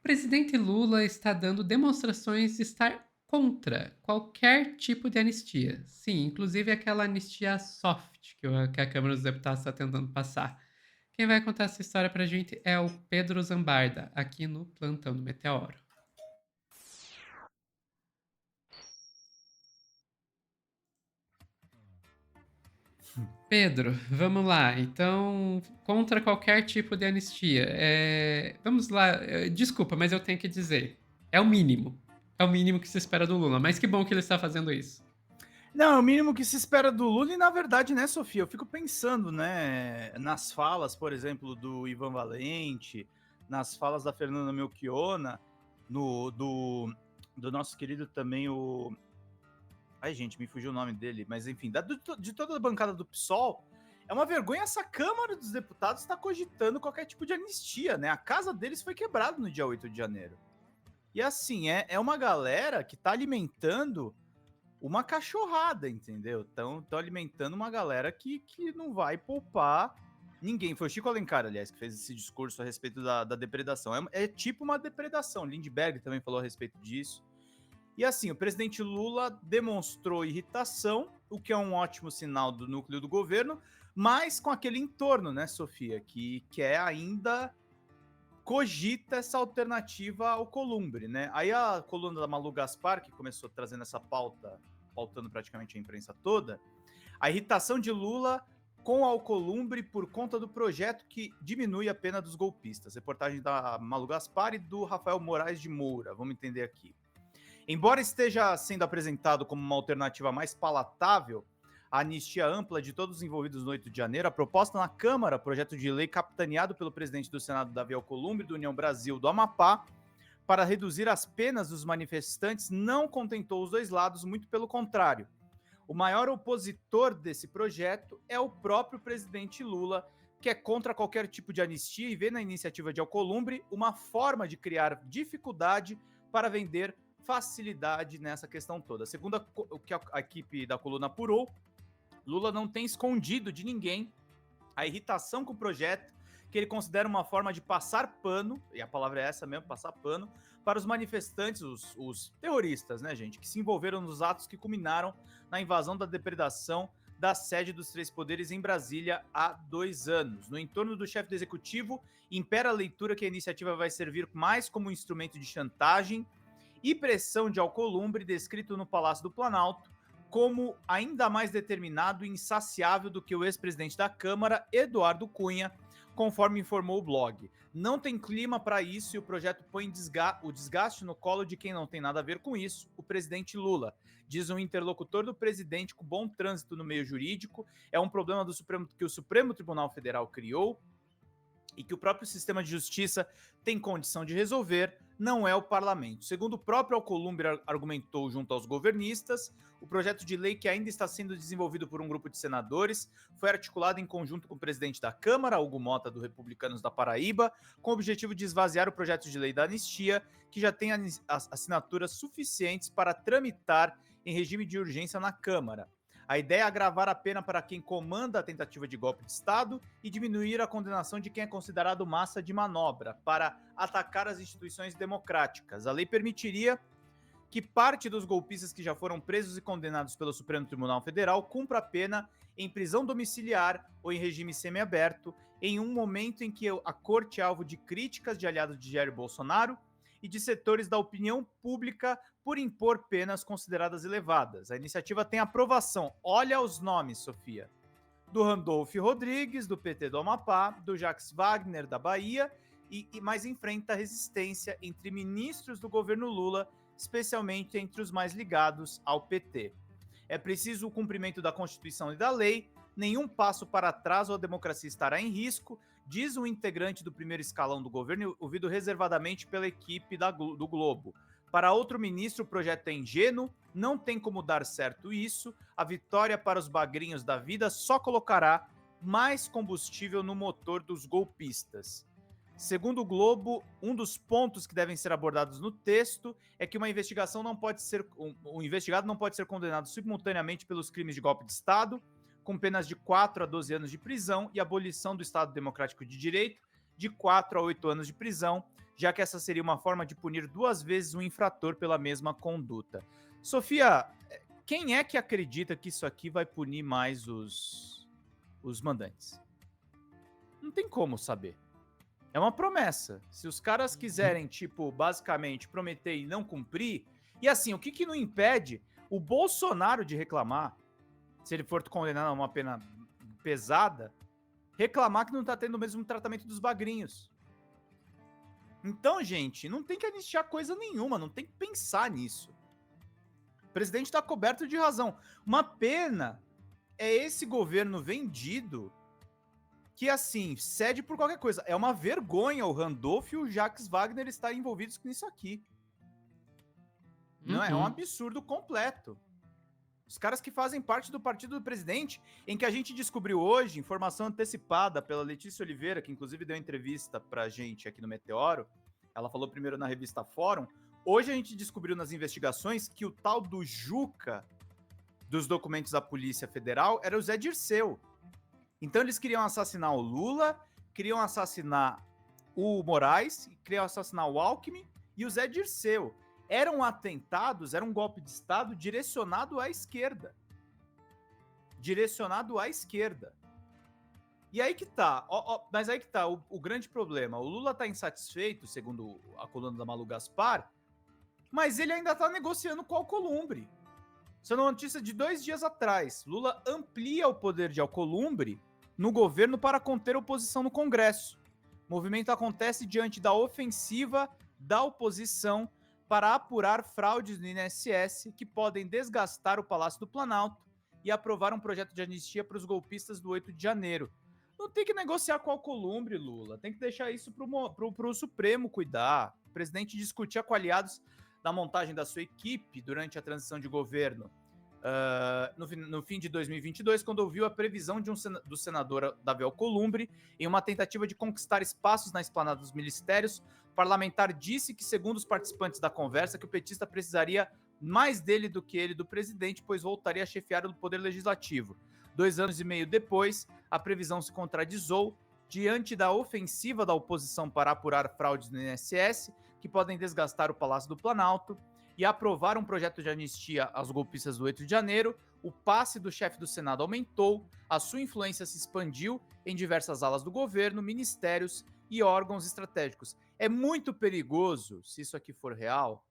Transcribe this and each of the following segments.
Presidente Lula está dando demonstrações de estar contra qualquer tipo de anistia. Sim, inclusive aquela anistia soft que a Câmara dos Deputados está tentando passar. Quem vai contar essa história pra gente é o Pedro Zambarda, aqui no Plantão do Meteoro. Pedro, vamos lá. Então, contra qualquer tipo de anistia. Vamos lá. Desculpa, mas eu tenho que dizer. É o mínimo. É o mínimo que se espera do Lula. Mas que bom que ele está fazendo isso. Não, é o mínimo que se espera do Lula e, na verdade, né, Sofia, eu fico pensando, né, nas falas, por exemplo, do Ivan Valente, nas falas da Fernanda Melchiona, no, do nosso querido também, o... Ai, gente, me fugiu o nome dele, mas enfim, de toda a bancada do PSOL, é uma vergonha essa Câmara dos Deputados estar cogitando qualquer tipo de anistia, né? A casa deles foi quebrada no dia 8 de janeiro. E assim, é uma galera que tá alimentando uma cachorrada, entendeu? Estão alimentando uma galera que não vai poupar ninguém. Foi o Chico Alencar, aliás, que fez esse discurso a respeito da depredação. É tipo uma depredação. Lindbergh também falou a respeito disso. E assim, o presidente Lula demonstrou irritação, o que é um ótimo sinal do núcleo do governo, mas com aquele entorno, né, Sofia, que quer ainda cogita essa alternativa ao Columbre, né? Aí a coluna da Malu Gaspar, que começou trazendo essa pauta, pautando praticamente a imprensa toda, a irritação de Lula com o Alcolumbre por conta do projeto que diminui a pena dos golpistas. Reportagem da Malu Gaspar e do Rafael Moraes de Moura. Vamos entender aqui. Embora esteja sendo apresentado como uma alternativa mais palatável, a anistia ampla de todos os envolvidos no 8 de janeiro, a proposta na Câmara, projeto de lei capitaneado pelo presidente do Senado, Davi Alcolumbre, do União Brasil do Amapá, para reduzir as penas dos manifestantes, não contentou os dois lados, muito pelo contrário. O maior opositor desse projeto é o próprio presidente Lula, que é contra qualquer tipo de anistia e vê na iniciativa de Alcolumbre uma forma de criar dificuldade para vender facilidade nessa questão toda. Segundo o que a equipe da coluna apurou, Lula não tem escondido de ninguém a irritação com o projeto, que ele considera uma forma de passar pano, e a palavra é essa mesmo, passar pano, para os manifestantes, os terroristas, né, gente, que se envolveram nos atos que culminaram na invasão da depredação da sede dos Três Poderes em Brasília há 2 anos. No entorno do chefe do executivo, impera a leitura que a iniciativa vai servir mais como um instrumento de chantagem e pressão de Alcolumbre, descrito no Palácio do Planalto, como ainda mais determinado e insaciável do que o ex-presidente da Câmara, Eduardo Cunha, conforme informou o blog. Não tem clima para isso e o projeto põe o desgaste no colo de quem não tem nada a ver com isso, o presidente Lula. Diz um interlocutor do presidente com bom trânsito no meio jurídico, é um problema do Supremo que o Supremo Tribunal Federal criou e que o próprio sistema de justiça tem condição de resolver, não é o parlamento. Segundo o próprio Alcolumbre argumentou junto aos governistas, o projeto de lei que ainda está sendo desenvolvido por um grupo de senadores foi articulado em conjunto com o presidente da Câmara, Hugo Mota, do Republicanos da Paraíba, com o objetivo de esvaziar o projeto de lei da anistia, que já tem assinaturas suficientes para tramitar em regime de urgência na Câmara. A ideia é agravar a pena para quem comanda a tentativa de golpe de Estado e diminuir a condenação de quem é considerado massa de manobra para atacar as instituições democráticas. A lei permitiria que parte dos golpistas que já foram presos e condenados pelo Supremo Tribunal Federal cumpra a pena em prisão domiciliar ou em regime semiaberto, em um momento em que a corte é alvo de críticas de aliados de Jair Bolsonaro e de setores da opinião pública por impor penas consideradas elevadas. A iniciativa tem aprovação. Olha os nomes, Sofia. Do Randolph Rodrigues, do PT do Amapá, do Jacques Wagner, da Bahia, mas enfrenta resistência entre ministros do governo Lula, especialmente entre os mais ligados ao PT. É preciso o cumprimento da Constituição e da lei, nenhum passo para trás ou a democracia estará em risco, diz um integrante do primeiro escalão do governo, ouvido reservadamente pela equipe do Globo. Para outro ministro, o projeto é ingênuo, não tem como dar certo isso, a vitória para os bagrinhos da vida só colocará mais combustível no motor dos golpistas. Segundo o Globo, um dos pontos que devem ser abordados no texto é que uma investigação não pode ser. O investigado não pode ser condenado simultaneamente pelos crimes de golpe de Estado, com penas de 4 a 12 anos de prisão e abolição do Estado Democrático de Direito, de 4 a 8 anos de prisão, já que essa seria uma forma de punir 2 vezes um infrator pela mesma conduta. Sofia, quem é que acredita que isso aqui vai punir mais os mandantes? Não tem como saber. É uma promessa. Se os caras quiserem, tipo, basicamente prometer e não cumprir, e assim, o que não impede o Bolsonaro de reclamar, se ele for condenado a uma pena pesada, reclamar que não tá tendo o mesmo tratamento dos bagrinhos. Então, gente, não tem que anistiar coisa nenhuma, não tem que pensar nisso. O presidente tá coberto de razão. Uma pena é esse governo vendido que, assim, cede por qualquer coisa. É uma vergonha o Randolph e o Jacques Wagner estarem envolvidos com isso aqui. Não é um absurdo completo. Os caras que fazem parte do partido do presidente, em que a gente descobriu hoje, informação antecipada pela Letícia Oliveira, que inclusive deu entrevista pra gente aqui no Meteoro, ela falou primeiro na revista Fórum, hoje a gente descobriu nas investigações que o tal do Juca dos documentos da Polícia Federal era o Zé Dirceu. Então eles queriam assassinar o Lula, queriam assassinar o Moraes, queriam assassinar o Alckmin e o Zé Dirceu. Eram atentados, era um golpe de Estado direcionado à esquerda. Direcionado à esquerda. E aí que tá, mas aí que tá o grande problema. O Lula tá insatisfeito, segundo a coluna da Malu Gaspar, mas ele ainda tá negociando com o Alcolumbre. Isso é uma notícia de 2 dias atrás. Lula amplia o poder de Alcolumbre no governo para conter a oposição no Congresso. O movimento acontece diante da ofensiva da oposição para apurar fraudes no INSS que podem desgastar o Palácio do Planalto e aprovar um projeto de anistia para os golpistas do 8 de janeiro. Não tem que negociar com o Alcolumbre, Lula. Tem que deixar isso para o Supremo cuidar. O presidente discutia com aliados da montagem da sua equipe durante a transição de governo no fim de 2022, quando ouviu a previsão do senador Davi Alcolumbre em uma tentativa de conquistar espaços na esplanada dos ministérios. O parlamentar disse que, segundo os participantes da conversa, que o petista precisaria mais dele do que ele do presidente, pois voltaria a chefiar o poder legislativo. 2 anos e meio depois, a previsão se contradizou diante da ofensiva da oposição para apurar fraudes no INSS, que podem desgastar o Palácio do Planalto, e aprovar um projeto de anistia aos golpistas do 8 de janeiro. O passe do chefe do Senado aumentou, a sua influência se expandiu em diversas alas do governo, ministérios e órgãos estratégicos. É muito perigoso, se isso aqui for real,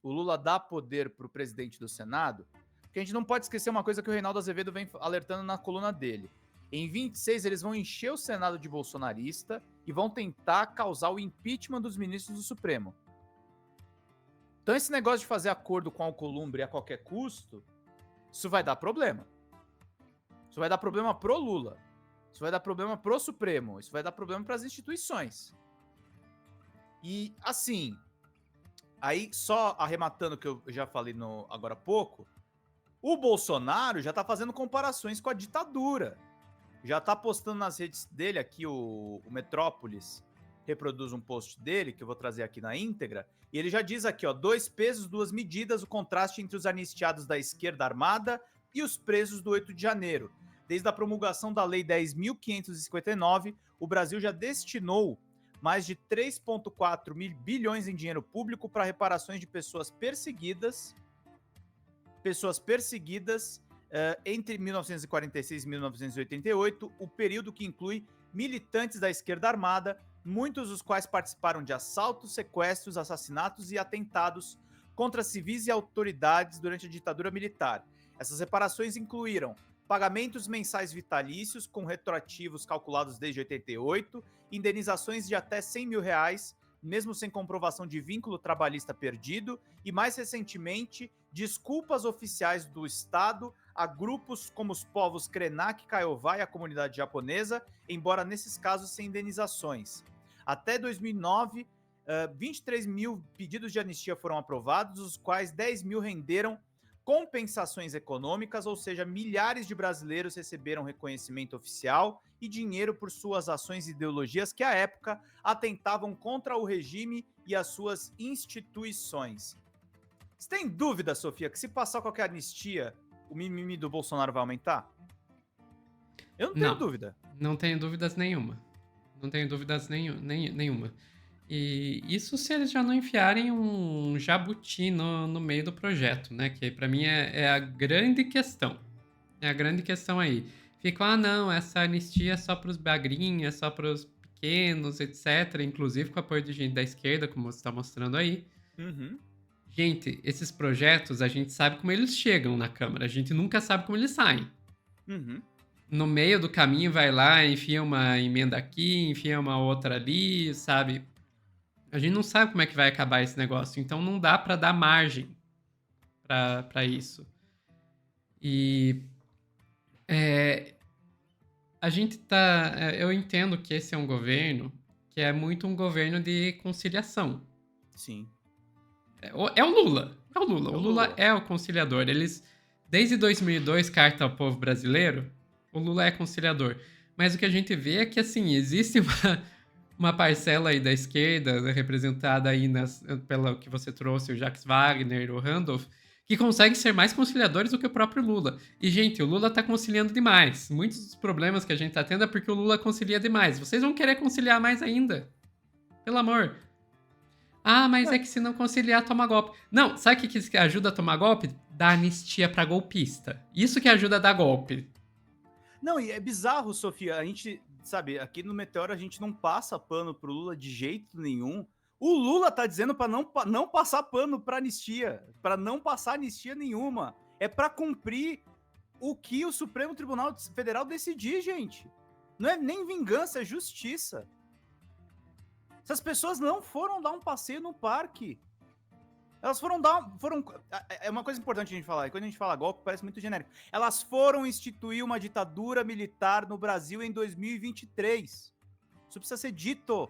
o Lula dá poder para o presidente do Senado, porque a gente não pode esquecer uma coisa que o Reinaldo Azevedo vem alertando na coluna dele. Em 26, eles vão encher o Senado de bolsonarista e vão tentar causar o impeachment dos ministros do Supremo. Então esse negócio de fazer acordo com o Alcolumbre a qualquer custo, isso vai dar problema. Isso vai dar problema pro Lula. Isso vai dar problema pro Supremo. Isso vai dar problema para as instituições. E assim, aí só arrematando o que eu já falei agora há pouco, o Bolsonaro já tá fazendo comparações com a ditadura. Já tá postando nas redes dele aqui, o Metrópolis reproduz um post dele, que eu vou trazer aqui na íntegra, e ele já diz aqui, ó, 2 pesos, 2 medidas, o contraste entre os anistiados da esquerda armada e os presos do 8 de janeiro. Desde a promulgação da Lei 10.559, o Brasil já destinou mais de 3,4 bilhões em dinheiro público para reparações de pessoas perseguidas entre 1946 e 1988, o período que inclui militantes da esquerda armada, muitos dos quais participaram de assaltos, sequestros, assassinatos e atentados contra civis e autoridades durante a ditadura militar. Essas reparações incluíram pagamentos mensais vitalícios com retroativos calculados desde 88, indenizações de até R$100 mil, mesmo sem comprovação de vínculo trabalhista perdido, e mais recentemente, desculpas oficiais do Estado a grupos como os povos Krenak, Kaiowá e a comunidade japonesa, embora nesses casos sem indenizações. Até 2009, 23 mil pedidos de anistia foram aprovados, dos quais 10 mil renderam compensações econômicas, ou seja, milhares de brasileiros receberam reconhecimento oficial e dinheiro por suas ações e ideologias que, à época, atentavam contra o regime e as suas instituições. Você tem dúvida, Sofia, que se passar qualquer anistia, o mimimi do Bolsonaro vai aumentar? Eu não tenho dúvida. Não tenho dúvidas nenhuma. Não tenho dúvidas nenhuma. E isso se eles já não enfiarem um jabuti no meio do projeto, né? Que pra mim é a grande questão. É a grande questão aí. Ficam, ah, não, essa anistia é só pros bagrinhos, é só pros pequenos, etc. Inclusive com apoio de gente da esquerda, como você está mostrando aí. Uhum, Gente, esses projetos, a gente sabe como eles chegam na Câmara, a gente nunca sabe como eles saem. uhum. No meio do caminho vai lá, enfia uma emenda aqui, enfia uma outra ali, sabe? A gente não sabe como é que vai acabar esse negócio, então não dá pra dar margem pra isso. E é, a gente tá. Eu entendo que esse é um governo que é muito um governo de conciliação. Sim, É o Lula. É o Lula. é O o Lula Lula. é o conciliador. Desde 2002, Carta ao Povo Brasileiro, o Lula é conciliador. Mas o que a gente vê é que, assim, existe uma parcela aí da esquerda, né, representada aí pelo que você trouxe, o Jacques Wagner, o Randolph, que consegue ser mais conciliadores do que o próprio Lula. E, gente, o Lula tá conciliando demais. Muitos dos problemas que a gente tá tendo é porque o Lula concilia demais. Vocês vão querer conciliar mais ainda. Pelo amor. Ah, mas é que se não conciliar, toma golpe. Não, sabe o que ajuda a tomar golpe? Dar anistia pra golpista. Isso que ajuda a dar golpe. Não, e é bizarro, Sofia. A gente, sabe, aqui no Meteoro a gente não passa pano pro Lula de jeito nenhum. O Lula tá dizendo para não passar pano pra anistia, para não passar anistia nenhuma. É para cumprir o que o Supremo Tribunal Federal decidir, gente. Não é nem vingança, é justiça. Essas pessoas não foram dar um passeio no parque. Elas foram dar. É uma coisa importante a gente falar. Quando a gente fala golpe, parece muito genérico. Elas foram instituir uma ditadura militar no Brasil em 2023. Isso precisa ser dito.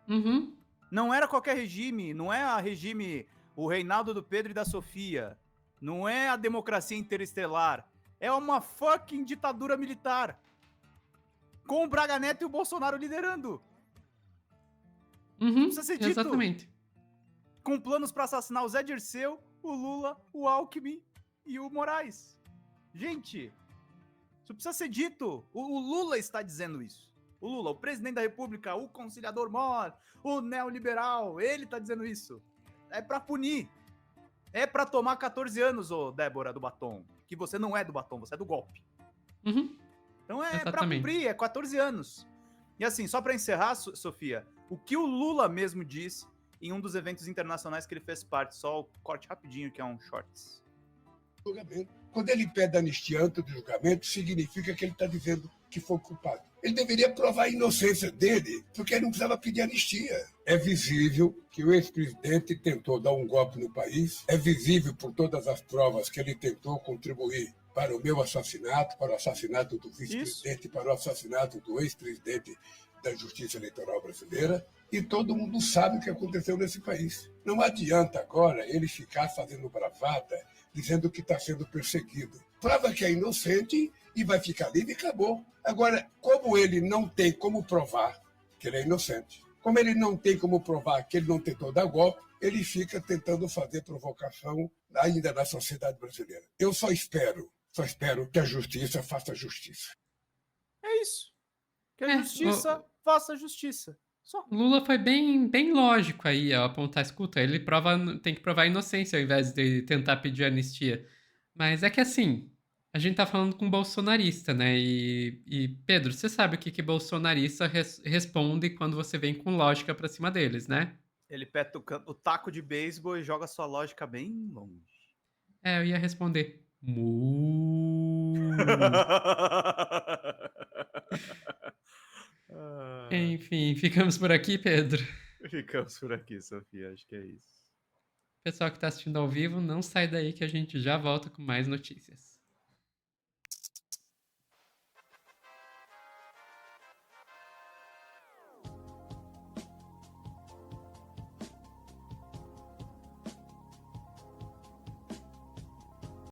Uhum. Não era qualquer regime. Não é a regime. O Reinaldo do Pedro e da Sofia. Não é a democracia interestelar. É uma fucking ditadura militar. Com o Braga Neto e o Bolsonaro liderando. Isso Uhum. precisa ser dito. Exatamente. Com planos para assassinar o Zé Dirceu, o Lula, o Alckmin e o Moraes. Gente, isso precisa ser dito. O Lula está dizendo isso. O Lula, o presidente da República, o conciliador mor, o neoliberal, ele está dizendo isso. É para punir. É para tomar 14 anos, ô Débora do Batom. Que você não é do Batom, você é do golpe. Uhum. Então é para Exatamente. cumprir, é 14 anos. E assim, só para encerrar, Sofia, o que o Lula mesmo disse em um dos eventos internacionais que ele fez parte, só o corte rapidinho, que é um shorts. Quando ele pede anistia antes do julgamento, significa que ele está dizendo que foi culpado. Ele deveria provar a inocência dele, porque ele não precisava pedir anistia. É visível que o ex-presidente tentou dar um golpe no país, é visível por todas as provas que ele tentou contribuir para o meu assassinato, para o assassinato do vice-presidente, para o assassinato do ex-presidente da Justiça Eleitoral Brasileira, e todo mundo sabe o que aconteceu nesse país. Não adianta agora ele ficar fazendo bravata, dizendo que está sendo perseguido. Prova que é inocente e vai ficar livre e acabou. Agora, como ele não tem como provar que ele é inocente, como ele não tem como provar que ele não tentou dar golpe, ele fica tentando fazer provocação ainda na sociedade brasileira. Eu só espero que a justiça faça justiça. É isso. Que a justiça faça justiça. Só. O Lula foi bem lógico aí ao apontar, escuta, ele tem que provar a inocência ao invés de tentar pedir anistia. Mas é que assim, a gente tá falando com um bolsonarista, né? E Pedro, você sabe o que bolsonarista responde quando você vem com lógica pra cima deles, né? Ele peta o taco de beisebol e joga sua lógica bem longe. Eu ia responder. Mu. Enfim, ficamos por aqui, Pedro. Ficamos por aqui, Sofia. Acho que é isso. Pessoal que tá assistindo ao vivo, não sai daí que a gente já volta com mais notícias.